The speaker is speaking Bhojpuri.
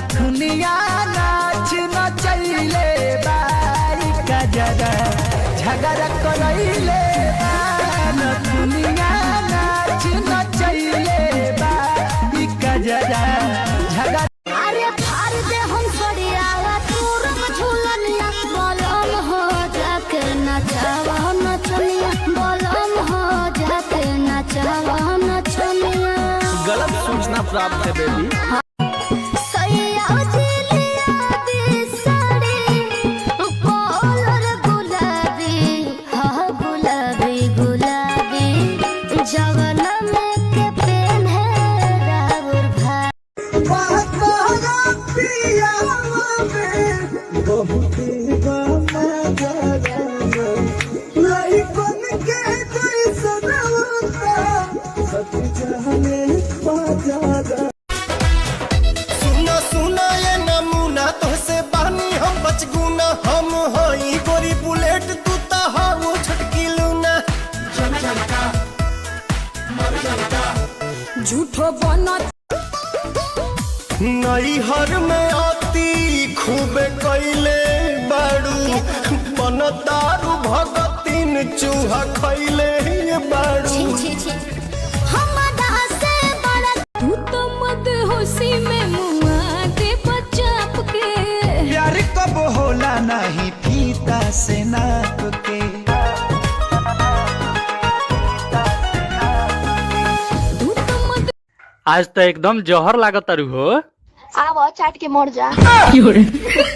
नथुनिया नाच नचैले बाई कजरा झगड़ा करैले नथुनिया नाच नचैले बाई कजरा झगड़ा। अरे फाड़ दे हम सड़ियावा तोरम झूलनिया बलम हो जाके नचावा नचनिया बलम हो जाके नचावा नचनिया। गलत सूचना प्राप्त है बेबी। सुना सुना ये नमूना तोहसे बानी हम बचगुना हम हई गोरी बुलेट तू ता हाउ छटकी लूना झूठो बना नई हर में आती खूबे कैले बाड़ू बन दारू भगतीन चूहा खैले बाड़ू। तू तो मत होशी में मुआ दे बचाप के प्यार कब होला नहीं फीता से नाप के। तू तो मत आज तो एकदम जहर लागत तारू हो। आव चाट के मर जा।